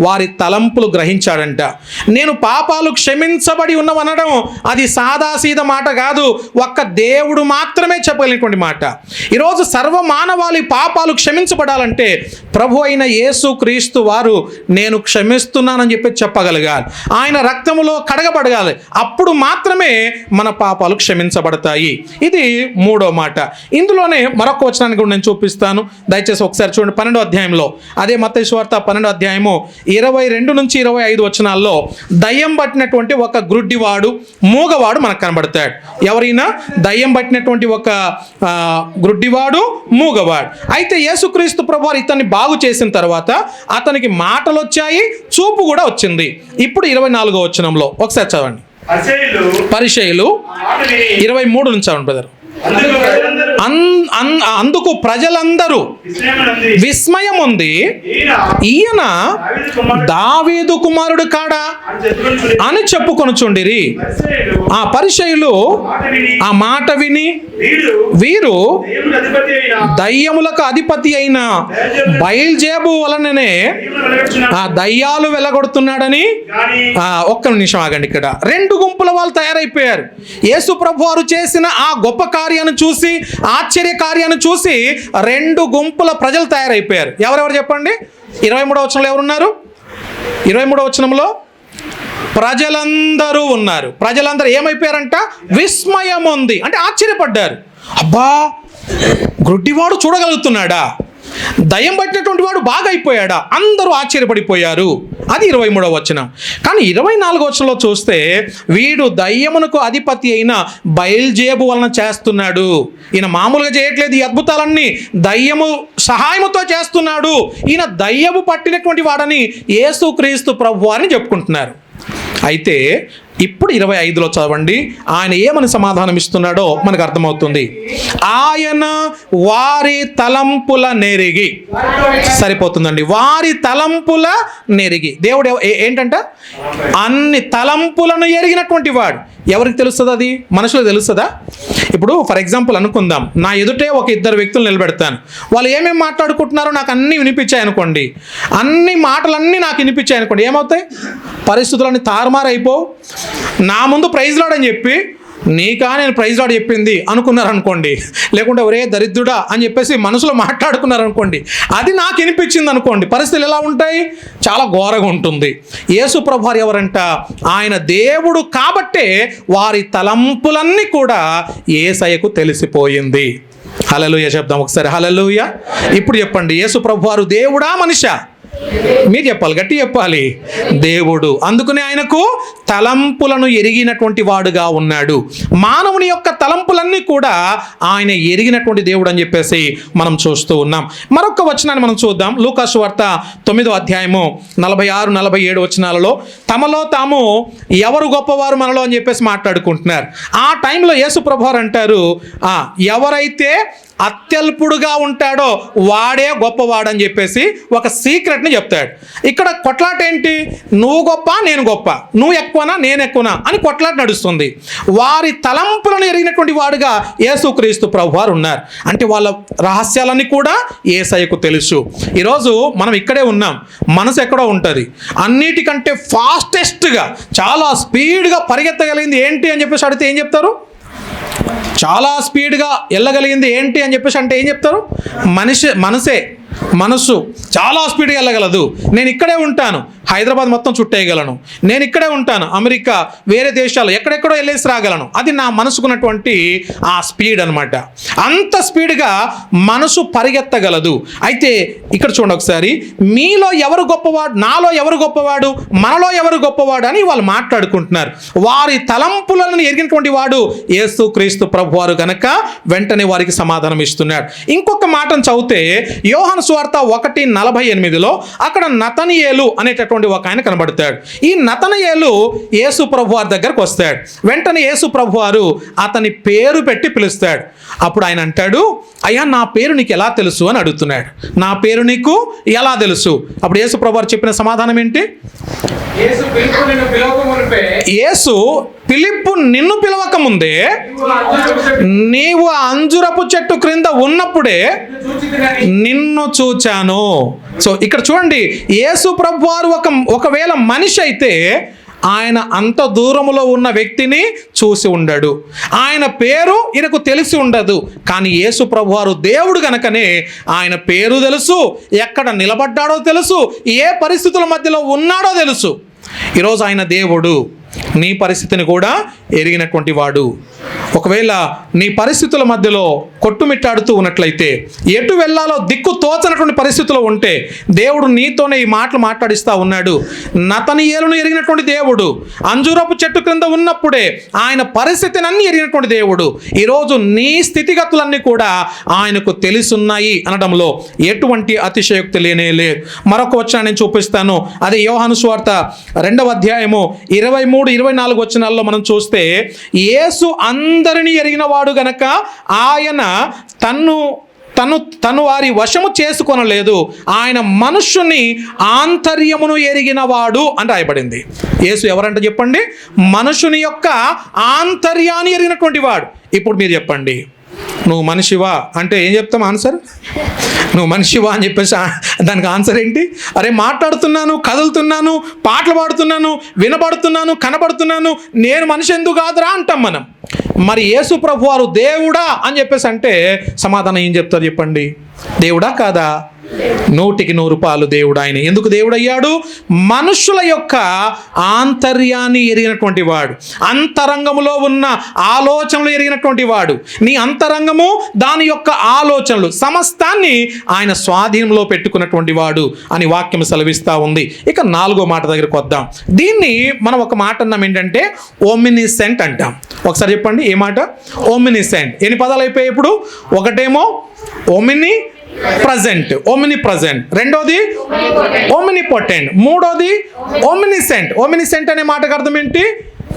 వారి తలంపులు గ్రహించాడంట. నేను పాపాలు క్షమించబడి ఉన్నవనడం అది సాదాసీద మాట కాదు, ఒక్క దేవుడు మాత్రమే చెప్పగలిగినటువంటి మాట. ఈరోజు సర్వ మానవాళి పాపాలు క్షమించబడాలంటే ప్రభు అయిన యేసు క్రీస్తు వారు నేను క్షమిస్తున్నానని చెప్పి చెప్పగలగాలి. ఆయన రక్తములో కడగబడగాలి. అప్పుడు మాత్రమే మన పాపాలు క్షమించబడతాయి. ఇది మూడో మాట. ఇందులోనే మరొక వచనాన్ని కూడా నేను చూపిస్తాను. దయచేసి ఒకసారి చూడండి. 12వ అధ్యాయంలో, అదే మత్తయి సువార్త 12వ అధ్యాయము 22 నుంచి 25 వచనాల్లో దయ్యం పట్టినటువంటి ఒక గ్రుడ్డివాడు, మూగవాడు మనకు కనబడతాడు. ఎవరైనా దయ్యం పట్టినటువంటి ఒక గ్రుడ్డివాడు, మూగవాడు. అయితే యేసుక్రీస్తు ప్రభువారు ఇతన్ని బాగు చేసిన తర్వాత అతనికి మాటలు వచ్చాయి, చూపు కూడా వచ్చింది. ఇప్పుడు 24వ వచనంలో ఒకసారి చదవండి. పరిసయ్యులు 23 నుంచి చదవండి బ్రదర్. అందుకు ప్రజలందరూ విస్మయం ఉంది, ఈయన దావీదు కుమారుడు కాడా అని చెప్పుకొనుచుండిరి. ఆ పరిసయ్యులు ఆ మాట విని వీరు దయ్యములకు అధిపతి అయిన బయల్జేబు వలననే ఆ దయ్యాలు వెలగొడుతున్నాడని. ఒక్క నిమిషం ఆగండి. ఇక్కడ 2 గుంపుల వాళ్ళు తయారైపోయారు. యేసు ప్రభు వారు చేసిన ఆ గొప్ప కార్యాన్ని చూసి, ఆశ్చర్య కార్యాన్ని చూసి 2 గుంపుల ప్రజలు తయారైపోయారు. ఎవరెవరు చెప్పండి? 23వ వచనంలో ఎవరున్నారు? 23వ వచనంలో ప్రజలందరూ ఉన్నారు. ప్రజలందరూ ఏమైపోయారంట? విస్మయం ఉంది అంటే ఆశ్చర్యపడ్డారు. అబ్బా, గ్రుడ్డివాడు చూడగలుగుతున్నాడా? దయ్యం పట్టినటువంటి వాడు బాగా అయిపోయాడా? అందరూ ఆశ్చర్యపడిపోయారు. అది 23వ వచనం. కానీ 24వ వచనంలో చూస్తే వీడు దయ్యమునకు అధిపతి అయిన బయల్జేబు వలన చేస్తున్నాడు. ఈయన మామూలుగా చేయట్లేదు, ఈ అద్భుతాలన్నీ దయ్యము సహాయముతో చేస్తున్నాడు. ఈయన దయ్యము పట్టినటువంటి వాడని యేసుక్రీస్తు ప్రభువారిని చెప్పుకుంటున్నారు. అయితే ఇప్పుడు 25లో చదవండి, ఆయన ఏమని సమాధానం ఇస్తున్నాడో మనకు అర్థమవుతుంది. ఆయన వారి తలంపుల నెరిగి. సరిపోతుందండి, వారి తలంపుల నెరిగి. దేవుడు ఏంటంట? అన్ని తలంపులను ఎరిగినటువంటి వాడు. ఎవరికి తెలుస్తుంది? అది మనుషులకు తెలుస్తుందా? ఇప్పుడు ఫర్ ఎగ్జాంపుల్ అనుకుందాం, నా ఎదుటే ఒక ఇద్దరు వ్యక్తులు నిలబెడతాను. వాళ్ళు ఏమేమి మాట్లాడుకుంటున్నారో నాకు అన్నీ వినిపించాయి అనుకోండి, అన్ని మాటలన్నీ నాకు వినిపించాయి అనుకోండి, ఏమవుతాయి? పరిస్థితులన్నీ తారుమారైపో. నా ముందు ప్రైజ్ లార్డ్ అని చెప్పి, నీకా నేను ప్రైజ్ లార్డ్ చెప్పింది అనుకున్నారనుకోండి, లేకుంటే ఒరే దరిద్రుడా అని చెప్పేసి మనసులో మాట్లాడుకున్నారనుకోండి, అది నాకు వినిపించింది అనుకోండి, పరిస్థితులు ఎలా ఉంటాయి? చాలా ఘోరంగా ఉంటుంది. యేసు ప్రభువారు ఎవరంట? ఆయన దేవుడు కాబట్టే వారి తలంపులన్నీ కూడా యేసయ్యకు తెలిసిపోయింది. హల్లెలూయా చెప్దాం ఒకసారి, హల్లెలూయా. ఇప్పుడు చెప్పండి, యేసు ప్రభువారు దేవుడా మనిషా? మీరు చెప్పాలి, గట్టి చెప్పాలి. దేవుడు. అందుకనే ఆయనకు తలంపులను ఎరిగినటువంటి వాడుగా ఉన్నాడు. మానవుని యొక్క తలంపులన్నీ కూడా ఆయన ఎరిగినటువంటి దేవుడు అని చెప్పేసి మనం చూస్తూ ఉన్నాం. మరొక వచనాన్ని మనం చూద్దాం. లూకాసు వార్త 9వ అధ్యాయము 46-47 వచనాలలో తమలో తాము ఎవరు గొప్పవారు మనలో అని చెప్పేసి మాట్లాడుకుంటున్నారు. ఆ టైంలో యేసు ప్రభువారు అంటారు, ఎవరైతే అత్యల్పుడుగా ఉంటాడో వాడే గొప్పవాడని చెప్పేసి ఒక సీక్రెట్ని చెప్తాడు. ఇక్కడ కొట్లాట ఏంటి? నువ్వు గొప్ప, నేను గొప్ప, నువ్వు ఎక్కువనా, నేను ఎక్కువనా అని కొట్లాట నడుస్తుంది. వారి తలంపులను ఎరిగినటువంటి వాడుగా యేసుక్రీస్తు ప్రభువారు ఉన్నారు. అంటే వాళ్ళ రహస్యాలన్నీ కూడా యేసయ్యకు తెలుసు. ఈరోజు మనం ఇక్కడే ఉన్నాం, మనసు ఎక్కడో ఉంటుంది. అన్నిటికంటే ఫాస్టెస్ట్గా చాలా స్పీడ్గా పరిగెత్తగలిగింది ఏంటి అని చెప్పేసి అడిగితే ఏం చెప్తారు? చాలా స్పీడ్గా వెళ్ళగలిగింది ఏంటి అని చెప్పేసి అంటే ఏం చెప్తారు? మనసు చాలా స్పీడ్గా వెళ్ళగలదు. నేను ఇక్కడే ఉంటాను, హైదరాబాద్ మొత్తం చుట్టేయగలను. నేను ఇక్కడే ఉంటాను, అమెరికా, వేరే దేశాలు ఎక్కడెక్కడో వెళ్ళేసి రాగలను. అది నా మనసుకున్నటువంటి ఆ స్పీడ్ అనమాట. అంత స్పీడ్గా మనసు పరిగెత్తగలదు. అయితే ఇక్కడ చూడండి ఒకసారి, మీలో ఎవరు గొప్పవాడు, నాలో ఎవరు గొప్పవాడు, మనలో ఎవరు గొప్పవాడు అని వాళ్ళు మాట్లాడుకుంటున్నారు. వారి తలంపులను ఎరిగినటువంటి వాడు యేసుక్రీస్తు ప్రభువారు కనుక వెంటనే వారికి సమాధానం ఇస్తున్నాడు. ఇంకొక మాటను చదివితే యోహాను సువార్త 1:48లో అక్కడ నతనయేలు అనేటటువంటి ఒక ఆయన కనబడతాడు. ఈ నతనయేలు యేసు ప్రభువారి దగ్గరకు వస్తాడు. వెంటనే యేసు ప్రభువారు అతని పేరు పెట్టి పిలుస్తాడు. అప్పుడు ఆయన అంటాడు, అయ్యా నా పేరు నీకు ఎలా తెలుసు అని అడుగుతున్నాడు. నా పేరు నీకు ఎలా తెలుసు? అప్పుడు యేసు ప్రభువారు చెప్పిన సమాధానం ఏంటి? యేసు ఫిలిప్పు నిన్ను పిలవక ముందే నీవు అంజురపు చెట్టు క్రింద ఉన్నప్పుడే నిన్ను చూచాను. సో ఇక్కడ చూడండి, యేసు ప్రభువారు ఒకవేళ మనిషి అయితే ఆయన అంత దూరములో ఉన్న వ్యక్తిని చూసి ఉండడు, ఆయన పేరు ఈయనకు తెలిసి ఉండదు. కానీ యేసు ప్రభువారు దేవుడు గనకనే ఆయన పేరు తెలుసు, ఎక్కడ నిలబడ్డాడో తెలుసు, ఏ పరిస్థితుల మధ్యలో ఉన్నాడో తెలుసు. ఈరోజు ఆయన దేవుడు నీ పరిస్థితిని కూడా ఎరిగినటువంటి వాడు. ఒకవేళ నీ పరిస్థితుల మధ్యలో కొట్టుమిట్టాడుతూ ఉన్నట్లయితే, ఎటు వెళ్ళాలో దిక్కు తోచనటువంటి పరిస్థితిలో ఉంటే దేవుడు నీతోనే ఈ మాటలు మాట్లాడిస్తూ ఉన్నాడు. నతనయేలును ఎరిగినటువంటి దేవుడు, అంజూరపు చెట్టు క్రింద ఉన్నప్పుడే ఆయన పరిస్థితిని అన్ని ఎరిగినటువంటి దేవుడు. ఈరోజు నీ స్థితిగతులన్నీ కూడా ఆయనకు తెలిసున్నాయి అనడంలో ఎటువంటి అతిశయోక్తి లేనే లేదు. మరొక వచనాన్ని నేను చూపిస్తాను. అదే యోహాను సువార్త 2వ అధ్యాయము 23-24 వచనాల్లో మనం చూస్తే, యేసు అందరినీ ఎరిగిన వాడు గనక ఆయన తను వారి వశము చేసుకొనలేదు, ఆయన మనుష్యుని ఆంతర్యమును ఎరిగిన వాడు అని రాయబడింది. యేసు ఎవరంట చెప్పండి? మనుషుని యొక్క ఆంతర్యాన్ని ఎరిగినటువంటి వాడు. ఇప్పుడు మీరు చెప్పండి, నువ్వు మనిషివా అంటే ఏం చెప్తాం ఆన్సర్? నువ్వు మనిషివా అని చెప్పేసి దానికి ఆన్సర్ ఏంటి? అరే మాట్లాడుతున్నాను, కదులుతున్నాను, పాటలు పాడుతున్నాను, వినబడుతున్నాను, కనబడుతున్నాను, నేను మనిషి ఎందుకు కాదురా అంటాం మనం. మరి యేసు ప్రభువారు దేవుడా అని చెప్పేసి అంటే సమాధానం ఏం చెప్తారు చెప్పండి? దేవుడా కాదా? 100% దేవుడు. ఆయన ఎందుకు దేవుడయ్యాడు? మనుషుల యొక్క ఆంతర్యాన్ని ఎరిగినటువంటి వాడు, అంతరంగములో ఉన్న ఆలోచనలు ఎరిగినటువంటి వాడు. నీ అంతరంగము, దాని యొక్క ఆలోచనలు సమస్తాన్ని ఆయన స్వాధీనంలో పెట్టుకున్నటువంటి వాడు అని వాక్యం సెలవిస్తూ ఉంది. ఇక 4వ మాట దగ్గరికి వద్దాం. దీన్ని మనం ఒక మాట అన్నాం ఏంటంటే ఓమినిసెంట్ అంటాం. ఒకసారి చెప్పండి, ఏ మాట? ఓమినిసెంట్. ఎన్ని పదాలు అయిపోయాయి ఇప్పుడు? ఒకటేమో ఓమిని ప్రజెంట్, రెండోది ఓమినిపోటెంట్, మూడోది ఓమినిసెంట్. ఓమినిసెంట్ అనే మాటకు అర్థం ఏంటి?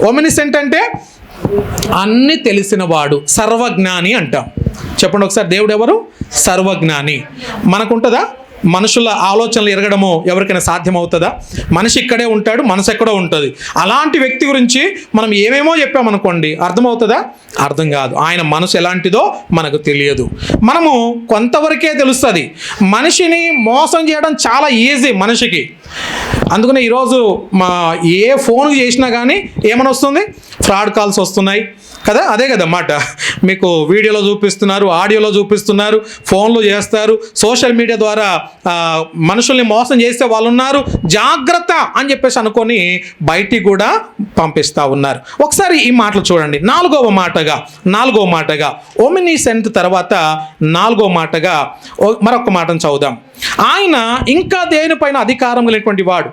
ఒమినిసెంట్ అంటే అన్నీ తెలిసినవాడు, సర్వజ్ఞాని అంటాం. చెప్పండి ఒకసారి, దేవుడు ఎవరు? సర్వజ్ఞాని. మనకుంటుందా మనుషుల ఆలోచనలు ఎరగడము ఎవరికైనా సాధ్యమవుతుందా? మనిషి ఇక్కడే ఉంటాడు, మనసు ఎక్కడో ఉంటుంది. అలాంటి వ్యక్తి గురించి మనం ఏమేమో చెప్పామనుకోండి, అర్థమవుతుందా? అర్థం కాదు. ఆయన మనసు ఎలాంటిదో మనకు తెలియదు. మనము కొంతవరకే తెలుస్తుంది. మనిషిని మోసం చేయడం చాలా ఈజీ మనిషికి. అందుకనే ఈరోజు ఏ ఫోన్ చేసినా కానీ ఏమని వస్తుంది? ఫ్రాడ్ కాల్స్ వస్తున్నాయి కదా, అదే కదా మాట. మీకు వీడియోలో చూపిస్తున్నారు, ఆడియోలో చూపిస్తున్నారు, ఫోన్లో చేస్తారు, సోషల్ మీడియా ద్వారా మనుషుల్ని మోసం చేసే వాళ్ళు ఉన్నారు. జాగ్రత్త అని చెప్పేసి అనుకొని బయటికి కూడా పంపిస్తూ ఉన్నారు. ఒకసారి ఈ మాటలు చూడండి. నాలుగవ మాటగా ఒమినిసెంట్ తర్వాత నాలుగో మాటగా మరొక మాటను చదువుదాం. ఆయన ఇంకా దేనిపైన అధికారం లేనటువంటి వాడు.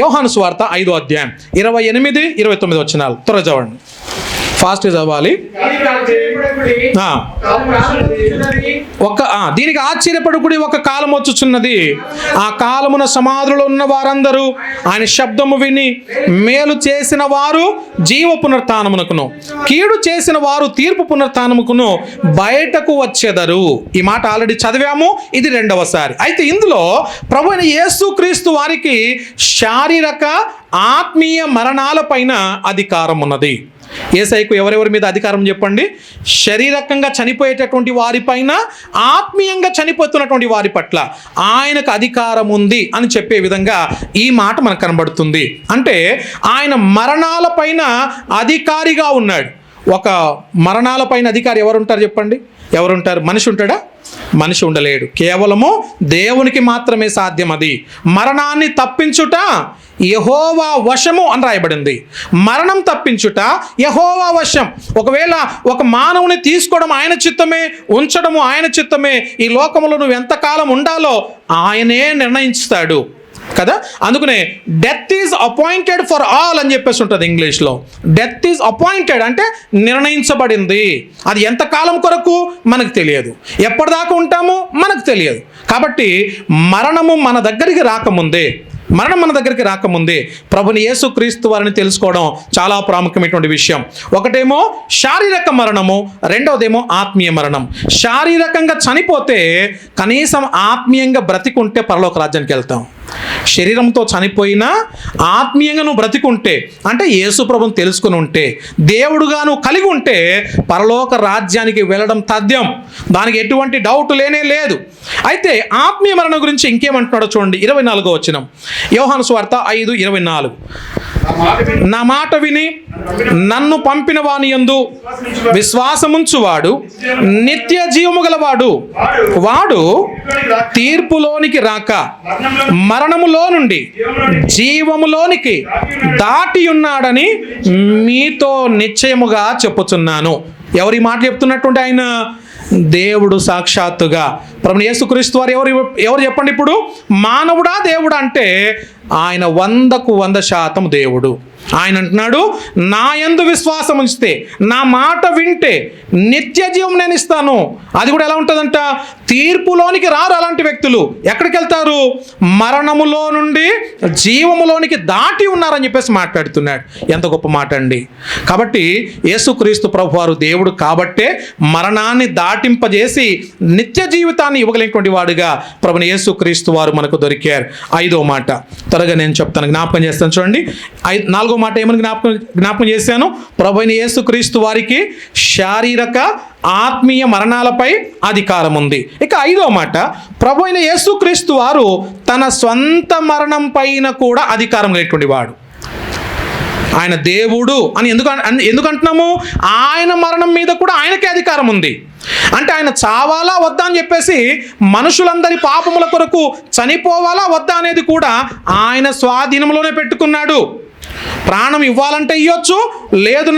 యోహాను సువార్త 5వ అధ్యాయం 28, 29 వచనాలు త్వరగా చదవండి. ఫాస్ట్ చదవాలి. దీనికి ఆశ్చర్యపడుకుడి, ఒక కాలం వచ్చుచున్నది, ఆ కాలమున సమాధులలో ఉన్న వారందరూ ఆయన శబ్దము విని మేలు చేసిన వారు జీవ పునరుత్థానమునకును, కీడు చేసిన వారు తీర్పు పునరుత్థానముకును బయటకు వచ్చెదరు. ఈ మాట ఆల్రెడీ చదివాము, ఇది రెండవసారి. అయితే ఇందులో ప్రభు అయిన యేసుక్రీస్తు వారికి శారీరక ఆత్మీయ మరణాల పైన అధికారం ఉన్నది. యేసయ్యకు ఎవరెవరి మీద అధికారం చెప్పండి? శారీరకంగా చనిపోయేటటువంటి వారిపైన, ఆత్మీయంగా చనిపోతున్నటువంటి వారి పట్ల ఆయనకు అధికారం ఉంది అని చెప్పే విధంగా ఈ మాట మనకు కనబడుతుంది. అంటే ఆయన మరణాల పైన అధికారిగా ఉన్నాడు. ఒక మరణాల పైన అధికారి ఎవరుంటారు చెప్పండి? ఎవరుంటారు? మనిషి ఉంటాడా? మనిషి ఉండలేడు. కేవలము దేవునికి మాత్రమే సాధ్యం అది. మరణాన్ని తప్పించుట యెహోవా వశము అని రాయబడింది. మరణం తప్పించుట యెహోవా వశం. ఒకవేళ ఒక మానవుని తీసుకోవడం ఆయన చిత్తమే, ఉంచడము ఆయన చిత్తమే. ఈ లోకంలో నువ్వు ఎంతకాలం ఉండాలో ఆయనే నిర్ణయిస్తాడు కదా. అందుకనే death is appointed for all అని చెప్పేసి ఉంటుంది ఇంగ్లీష్లో. డెత్ ఈజ్ అపాయింటెడ్ అంటే నిర్ణయించబడింది. అది ఎంతకాలం కొరకు మనకు తెలియదు, ఎప్పటిదాకా ఉంటామో మనకు తెలియదు. కాబట్టి మరణము మన దగ్గరికి రాకముందే ప్రభుని యేసుక్రీస్తు వారిని తెలుసుకోవడం చాలా ప్రాముఖ్యమైనటువంటి విషయం. ఒకటేమో శారీరక మరణము, రెండవదేమో ఆత్మీయ మరణం. శారీరకంగా చనిపోతే కనీసం ఆత్మీయంగా బ్రతికుంటే పరలోక రాజ్యానికి వెళ్తాం. శరీరంతో చనిపోయినా ఆత్మీయంగా నువ్వు బ్రతికుంటే, అంటే యేసు ప్రభుని తెలుసుకుని ఉంటే, దేవుడుగా నువ్వు కలిగి ఉంటే పరలోక రాజ్యానికి వెళ్ళడం తథ్యం. దానికి ఎటువంటి డౌట్ లేనే లేదు. అయితే ఆత్మీయ మరణం గురించి ఇంకేమంటున్నాడో చూడండి. 24వ వచనం, యోహాను సువార్త 5:24. నా మాట విని నన్ను పంపిన వాని యందు విశ్వాసముంచువాడు నిత్య జీవము గలవాడు, వాడు తీర్పులోనికి రాక మరణములో నుండి జీవములోనికి దాటి ఉన్నాడని మీతో నిశ్చయముగా చెప్పుచున్నాను. ఎవరి మాట చెప్తున్నటువంటి ఆయన? దేవుడు సాక్షాత్తుగా. ప్రభువు యేసుక్రీస్తు వారు ఎవరు చెప్పండి? ఇప్పుడు మానవుడా దేవుడా అంటే ఆయన 100% దేవుడు. ఆయన అంటున్నాడు, నా యందు విశ్వాసం ఉంచితే, నా మాట వింటే నిత్య జీవం నేను ఇస్తాను. అది కూడా ఎలా ఉంటుందంట? తీర్పులోనికి రారు అలాంటి వ్యక్తులు. ఎక్కడికి వెళ్తారు? మరణములో నుండి జీవములోనికి దాటి ఉన్నారని చెప్పేసి మాట్లాడుతున్నాడు. ఎంత గొప్ప మాట అండి. కాబట్టి యేసుక్రీస్తు ప్రభువారు దేవుడు కాబట్టే మరణాన్ని దాటింపజేసి నిత్య జీవితాన్ని ఇవ్వగలిగినటువంటి వాడుగా ప్రభుని యేసుక్రీస్తు వారు మనకు దొరికారు. 5వ మాట త్వరగా నేను చెప్తాను, జ్ఞాపకం చేస్తాను చూడండి. 4వ మాట ఏమని జ్ఞాపకం చేశాను? ప్రభువైన యేసుక్రీస్తు వారికి శారీరక ఆత్మీయ మరణాలపై అధికారం ఉంది. ఇక 5వ మాట, ప్రభువైన యేసుక్రీస్తు వారు తన స్వంత మరణం పైన కూడా అధికారం లేనటువంటి వాడు. ఆయన దేవుడు అని ఎందుకంటున్నాము? ఆయన మరణం మీద కూడా ఆయనకే అధికారం ఉంది. అంటే ఆయన చావాలా వద్దా అని చెప్పేసి, మనుషులందరి పాపముల కొరకు చనిపోవాలా వద్దా అనేది కూడా ఆయన స్వాధీనంలోనే పెట్టుకున్నాడు. ప్రాణం ఇవ్వాలంటే ఇవ్వచ్చు, లేదు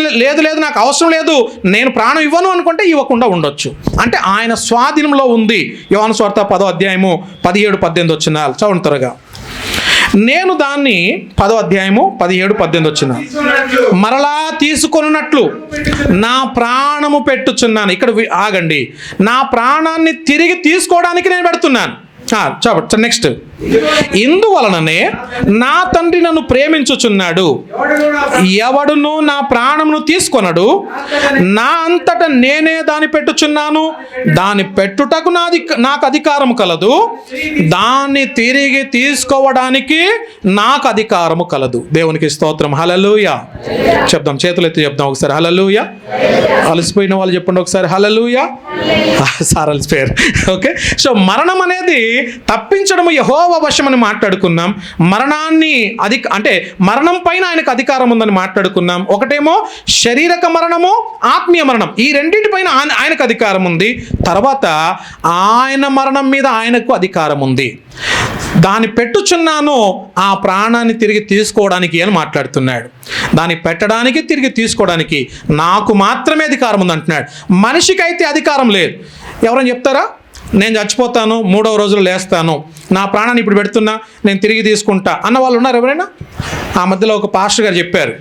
నాకు అవసరం లేదు, నేను ప్రాణం ఇవ్వను అనుకుంటే ఇవ్వకుండా ఉండొచ్చు. అంటే ఆయన స్వాధీనంలో ఉంది. యోహాను సువార్త 10వ అధ్యాయము 17-18 వచనాలు చదవండి త్వరగా. నేను దాన్ని 10వ అధ్యాయము 17-18 వచ్చిన మరలా తీసుకొనున్నట్లు నా ప్రాణము పెట్టుచున్నాను. ఇక్కడ ఆగండి. నా ప్రాణాన్ని తిరిగి తీసుకోవడానికి నేను పెడుతున్నాను. నెక్స్ట్ ఇందువలననే నా తండ్రి నన్ను ప్రేమించుచున్నాడు, ఎవడును నా ప్రాణమును తీసుకొనడు, నా అంతట నేనే దాన్ని పెట్టుచున్నాను, దాన్ని పెట్టుటకు నాకు అధికారము కలదు, దాన్ని తిరిగి తీసుకోవడానికి నాకు అధికారము కలదు. దేవునికి స్తోత్రం. హల్లెలూయా చెప్దాం, చేతులు ఎత్తి చెప్దాం ఒకసారి హల్లెలూయా. అలసిపోయిన వాళ్ళు చెప్పండి ఒకసారి హల్లెలూయా. సార్ అలసిపోయారు. ఓకే, సో మరణం అనేది తప్పించడం యెహోవా వశమని మాట్లాడుకున్నాం. మరణాన్ని అంటే మరణం పైన ఆయనకు అధికారం ఉందని మాట్లాడుకున్నాం. ఒకటేమో శారీరక మరణము, ఆత్మీయ మరణం, ఈ రెండింటిపైన ఆయనకు అధికారం ఉంది. తర్వాత ఆయన మరణం మీద ఆయనకు అధికారం ఉంది. దాన్ని పెట్టుచున్నాను, ఆ ప్రాణాన్ని తిరిగి తీసుకోవడానికి అని మాట్లాడుతున్నాడు. దాన్ని పెట్టడానికి తిరిగి తీసుకోవడానికి నాకు మాత్రమే అధికారం ఉంది అంటున్నాడు. మనిషికి అయితే అధికారం లేదు. ఎవరైనా చెప్తారా నేను చచ్చిపోతాను 3వ రోజులు లేస్తాను, నా ప్రాణాన్ని ఇప్పుడు పెడుతున్నా, నేను తిరిగి తీసుకుంటా అన్న వాళ్ళు ఉన్నారు ఎవరైనా? ఆ మధ్యలో ఒక పాస్టర్ గారు చెప్పారు,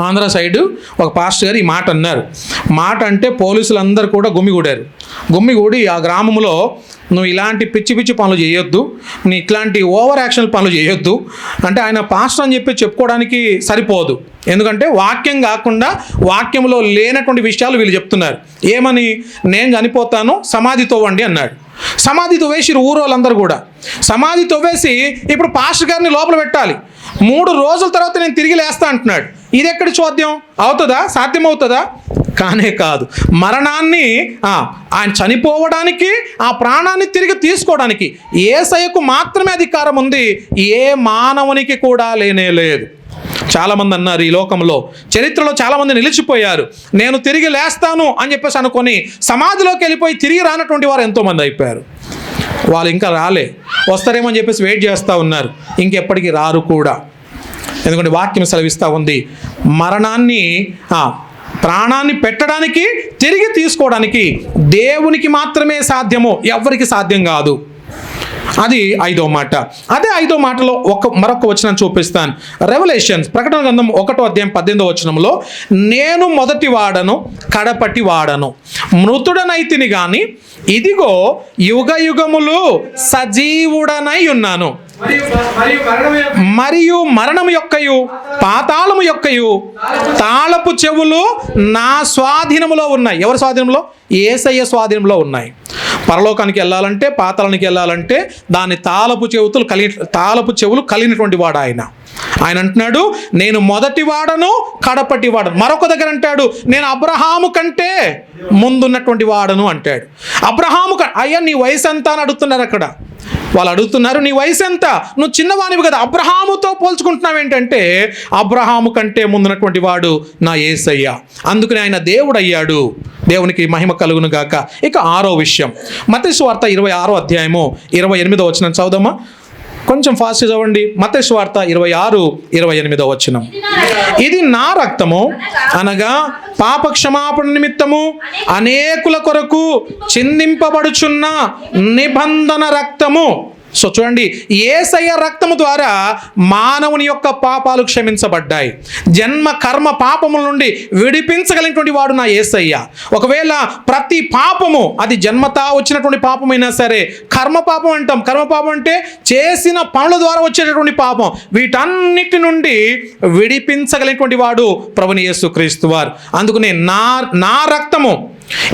ఆంధ్ర సైడు ఒక పాస్టర్ గారు ఈ మాట అన్నారు. మాట అంటే పోలీసులందరూ కూడా గుమ్మిగూడి ఆ గ్రామంలో నువ్వు ఇలాంటి పిచ్చి పిచ్చి పనులు చేయొద్దు, నీ ఇట్లాంటి ఓవర్ యాక్షన్ పనులు చేయొద్దు అంటే ఆయన పాస్టర్ అని చెప్పి చెప్పుకోవడానికి సరిపోదు. ఎందుకంటే వాక్యం కాకుండా వాక్యంలో లేనటువంటి విషయాలు వీళ్ళు చెప్తున్నారు. ఏమని? నేను చనిపోతాను, సమాధి తవ్వండి అన్నాడు. సమాధి తవ్వేసి ఊరోళ్ళందరూ కూడా సమాధి తవ్వేసి ఇప్పుడు పాస్టర్ గారిని లోపల పెట్టాలి. 3 రోజుల తర్వాత నేను తిరిగి లేస్తా అంటున్నాడు. ఇది ఎక్కడి చోద్యం? అవుతుందా? సాధ్యమవుతుందా? కానే కాదు. మరణాన్ని ఆయన చనిపోవడానికి, ఆ ప్రాణాన్ని తిరిగి తీసుకోవడానికి యేసయ్యకు మాత్రమే అధికారం ఉంది, ఏ మానవునికి కూడా లేనే లేదు. చాలామంది అన్నారు ఈ లోకంలో, చరిత్రలో చాలామంది నిలిచిపోయారు. నేను తిరిగి లేస్తాను అని చెప్పేసి అనుకొని సమాధిలోకి వెళ్ళిపోయి తిరిగి రానటువంటి వారు ఎంతోమంది అయిపోయారు. వాళ్ళు ఇంకా రాలే, వస్తారేమో అని చెప్పేసి వెయిట్ చేస్తూ ఉన్నారు, ఇంకెప్పటికీ రారు కూడా. ఎందుకంటే వాక్యం సెలవిస్తూ ఉంది, మరణాన్ని ప్రాణాన్ని పెట్టడానికి తిరిగి తీసుకోవడానికి దేవునికి మాత్రమే సాధ్యము, ఎవ్వరికి సాధ్యం కాదు. అది 5వ మాట. అదే 5వ మాటలో మరొక వచనం చూపిస్తాను. రెవల్యూషన్స్ ప్రకటన గ్రంథం 1వ అధ్యాయం 18వ వచనంలో, నేను మొదటి వాడను కడపటి వాడను, మృతుడనైతిని గాని ఇదిగో యుగ యుగములు సజీవుడనై ఉన్నాను, మరియు మరణము యొక్కయు పాతాళము యొక్కయు తాళపు చెవులు నా స్వాధీనములో ఉన్నాయి. ఎవరి స్వాధీనంలో? యేసయ్య స్వాధీనంలో ఉన్నాయి. పరలోకానికి వెళ్ళాలంటే, పాతాళానికి వెళ్ళాలంటే దాని తాళపు చెవులు కలిగినటువంటి వాడు ఆయన. ఆయన అంటున్నాడు, నేను మొదటి వాడను కడపటి వాడను. మరొక దగ్గర అంటాడు, నేను అబ్రహాము కంటే ముందున్నటువంటి వాడను అంటాడు. అబ్రహాము అయ్యా నీ వయసు ఎంత అని అడుగుతున్నారు అక్కడ. వాళ్ళు అడుగుతున్నారు, నీ వయసు ఎంత? నువ్వు చిన్నవానివి కదా, అబ్రహాముతో పోల్చుకుంటున్నావు ఏంటంటే, అబ్రహాము కంటే ముందున్నటువంటి వాడు నా యేసయ్య. అందుకని ఆయన దేవుడు అయ్యాడు. దేవునికి మహిమ కలుగును గాక. ఇక 6వ విషయం, మత్తయి సువార్త 26వ అధ్యాయము 28వ వచనం చదువుదామా? కొంచెం ఫాస్ట్ చదవండి. మత్తయి సువార్త 26:28 వచనం. ఇది నా రక్తము అనగా పాప క్షమాపణ నిమిత్తము అనేకుల కొరకు చిందింపబడుచున్న నిబంధన రక్తము. సో చూడండి, యేసయ్య రక్తము ద్వారా మానవుని యొక్క పాపాలు క్షమించబడ్డాయి. జన్మ కర్మ పాపముల నుండి విడిపించగలిగినటువంటి వాడు నా యేసయ్య. ఒకవేళ ప్రతి పాపము అది జన్మతా వచ్చినటువంటి పాపమైనా సరే, కర్మ పాపం అంటాం. కర్మ పాపం అంటే చేసిన పనుల ద్వారా వచ్చేటటువంటి పాపం. వీటన్నిటి నుండి విడిపించగలిగినటువంటి వాడు ప్రభుని యేసుక్రీస్తు వారు. అందుకనే నా రక్తము,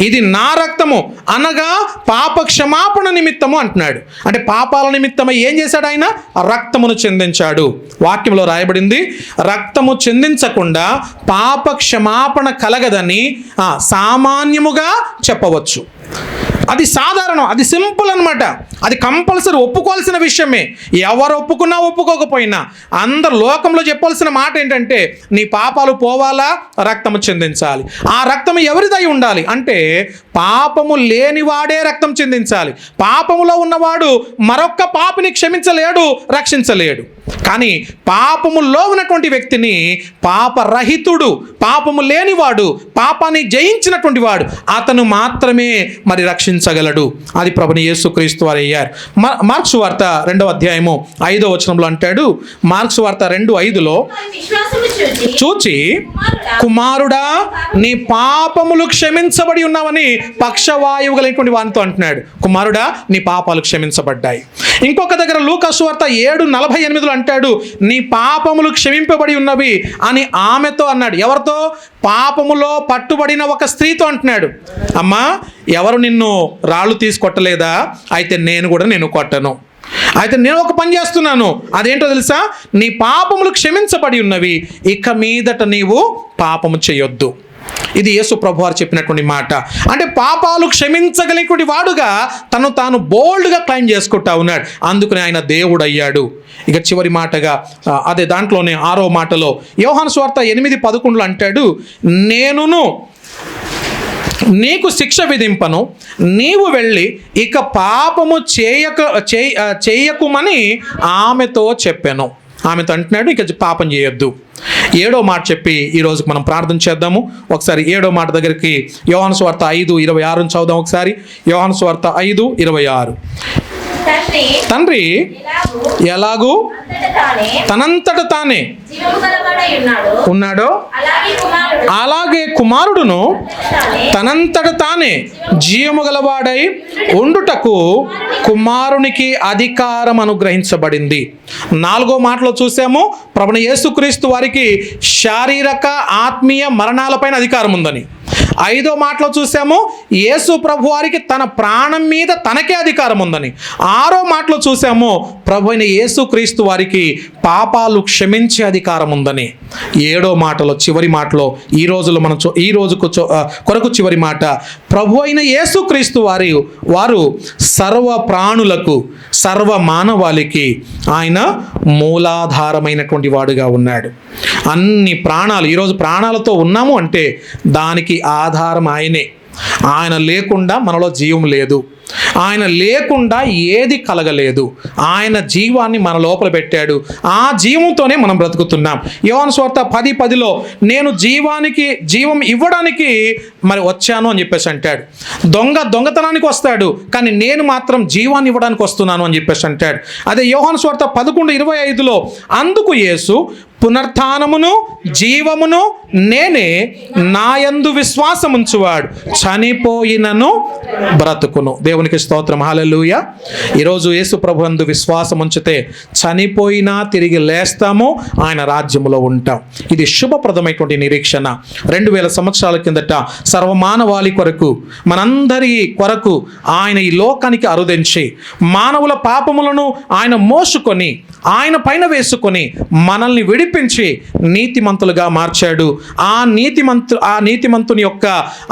ఇది నా రక్తము అనగా పాప క్షమాపణ నిమిత్తము అంటున్నాడు. అంటే పాపాల నిమిత్తమై ఏం చేశాడు ఆయన? రక్తమును చెందించాడు. వాక్యంలో రాయబడింది, రక్తము చెందించకుండా పాప క్షమాపణ కలగదని సామాన్యముగా చెప్పవచ్చు. అది సాధారణం, అది సింపుల్ అనమాట. అది కంపల్సరీ ఒప్పుకోవాల్సిన విషయమే. ఎవరు ఒప్పుకున్నా ఒప్పుకోకపోయినా అందరు లోకంలో చెప్పాల్సిన మాట ఏంటంటే, నీ పాపాలు పోవాలా, రక్తము చెందించాలి. ఆ రక్తము ఎవరిదై ఉండాలి అంటే, పాపము లేనివాడే రక్తం చెందించాలి. పాపములో ఉన్నవాడు మరొక్క పాపిని క్షమించలేడు, రక్షించలేడు. కానీ పాపములో ఉన్నటువంటి వ్యక్తిని పాపరహితుడు, పాపము లేనివాడు, పాపాన్ని జయించినటువంటి వాడు అతను మాత్రమే మరి రక్షించగలడు. అది ప్రభుని యేసుక్రీస్తు వారు అయ్యారు. మార్క్స్ వార్త 2వ అధ్యాయము 5వ వచనంలో అంటాడు, మార్క్స్ వార్త 2:5లో, చూచి కుమారుడా నీ పాపములు క్షమించబడి ఉన్నావని పక్షవాయువు కలిగినటువంటి వానితో అంటున్నాడు. కుమారుడా నీ పాపాలు క్షమించబడ్డాయి. ఇంకొక దగ్గర లూకా సువార్త 7:48లో అంటాడు, నీ పాపములు క్షమింపబడి ఉన్నవి అని ఆమెతో అన్నాడు. ఎవరితో? పాపములో పట్టుబడిన ఒక స్త్రీతో అంటున్నాడు. అమ్మా, ఎవరు నిన్ను రాళ్ళు తీసి కొట్టలేదా? అయితే నేను కూడా నిన్ను కొట్టను. అయితే నేను ఒక పని చేస్తున్నాను, అదేంటో తెలుసా? నీ పాపములు క్షమించబడి ఉన్నవి, ఇక మీదట నీవు పాపము చేయొద్దు. ఇది యేసు ప్రభువారు చెప్పినటువంటి మాట. అంటే పాపాలు క్షమించగలిగినటువంటి వాడుగా తను తాను బోల్డ్గా క్లైమ్ చేసుకుంటా ఉన్నాడు. అందుకని ఆయన దేవుడు అయ్యాడు. ఇక చివరి మాటగా అదే దాంట్లోనే 6వ మాటలో యోహాను సువార్త 8:11 అంటాడు, నేనును నీకు శిక్ష విధింపను, నీవు వెళ్ళి ఇక పాపము చేయకుమని ఆమెతో చెప్పాను. ఆమెతో అంటున్నాడు, ఇక పాపం చేయొద్దు. 7వ మాట చెప్పి ఈరోజు మనం ప్రార్థన చేద్దాము. ఒకసారి 7వ మాట దగ్గరికి యోహాను సువార్త 5:26 చదువుదాం. ఒకసారి యోహాను సువార్త 5:26. తండ్రి ఎలాగూ తనంతట తానే ఉన్నాడో అలాగే కుమారుడును తనంతట తానే జీవము గలవాడై ఉండుటకు కుమారునికి అధికారం అనుగ్రహించబడింది. 4వ మాటలో చూసాము, ప్రభువైన యేసుక్రీస్తు వారికి శారీరక ఆత్మీయ మరణాలపైన అధికారం ఉందని. 5వ మాటలో చూసాము, యేసు ప్రభు వారికి తన ప్రాణం మీద తనకే అధికారం ఉందని. 6వ మాటలో చూసాము, ప్రభు అయిన యేసుక్రీస్తు వారికి పాపాలు క్షమించే అధికారం ఉందని. 7వ మాటలో చివరి మాటలో ఈ రోజుకు కొరకు చివరి మాట, ప్రభు అయిన యేసుక్రీస్తు వారు సర్వ ప్రాణులకు, సర్వ మానవాళికి ఆయన మూలాధారమైనటువంటి వాడుగా ఉన్నాడు. అన్ని ప్రాణాలు, ఈరోజు ప్రాణాలతో ఉన్నాము అంటే దానికి ఆధారం ఆయనే. ఆయన లేకుండా మనలో జీవం లేదు. ఆయన లేకుండా ఏది కలగలేదు. ఆయన జీవాన్ని మన లోపల పెట్టాడు. ఆ జీవంతోనే మనం బ్రతుకుతున్నాం. యోహాను సువార్త 10:10లో నేను జీవం ఇవ్వడానికి మరి వచ్చాను అని చెప్పేసి అంటాడు. దొంగతనానికి వస్తాడు, కానీ నేను మాత్రం జీవాన్ని ఇవ్వడానికి వస్తున్నాను అని చెప్పేసి అంటాడు. అదే యోహాను సువార్త 11:25లో అందుకు యేసు, పునరుత్థానమును జీవమును నేనే, నాయందు విశ్వాసముంచువాడు చనిపోయినను బ్రతుకును. దేవునికి స్తోత్రం, హల్లెలూయా. ఈరోజు యేసు ప్రభు యందు విశ్వాసం ఉంచితే చనిపోయినా తిరిగి లేస్తాము, ఆయన రాజ్యములో ఉంటాం. ఇది శుభప్రదమైనటువంటి నిరీక్షణ. 2000 సంవత్సరాల కిందట సర్వమానవాళి కొరకు, మనందరి కొరకు ఆయన ఈ లోకానికి అరుదించి మానవుల పాపములను ఆయన మోసుకొని, ఆయన పైన వేసుకొని మనల్ని విడిపించి నీతిమంతులుగా మార్చాడు. ఆ నీతిమంతుని యొక్క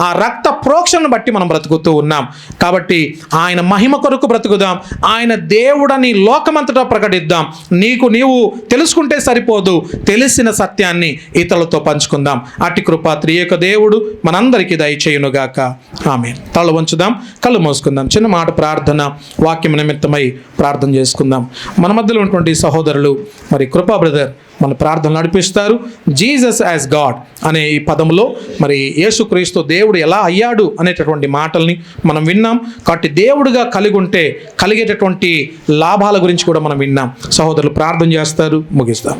ఆ రక్త ప్రోక్షణను బట్టి మనం బ్రతుకుతూ ఉన్నాం. కాబట్టి ఆయన మహిమ కొరకు బ్రతుకుదాం. ఆయన దేవుడని లోకమంతటా ప్రకటిద్దాం. నీవు తెలుసుకుంటే సరిపోదు, తెలిసిన సత్యాన్ని ఇతరులతో పంచుకుందాం. అట్టి కృప త్రియేక దేవుడు మనందరికీ దయచేయునుగాక. ఆమేన్. తల వంచుదాం, కళ్ళు మూసుకుందాం. చిన్న మాట ప్రార్థన, వాక్యం నిమిత్తమై ప్రార్థన చేసుకుందాం. మన మధ్యలో ఉన్నటువంటి సహోదరులు మరి కృపా బ్రదర్ మన ప్రార్థన నడిపిస్తారు. జీసస్ యాజ్ గాడ్ అనే ఈ పదంలో మరి యేసుక్రీస్తు దేవుడు ఎలా అయ్యాడు అనేటటువంటి మాటల్ని మనం విన్నాం. కాబట్టి దేవుడుగా కలిగి ఉంటే కలిగేటటువంటి లాభాల గురించి కూడా మనం విన్నాం. సహోదరులు ప్రార్థన చేస్తారు, ముగిస్తాం.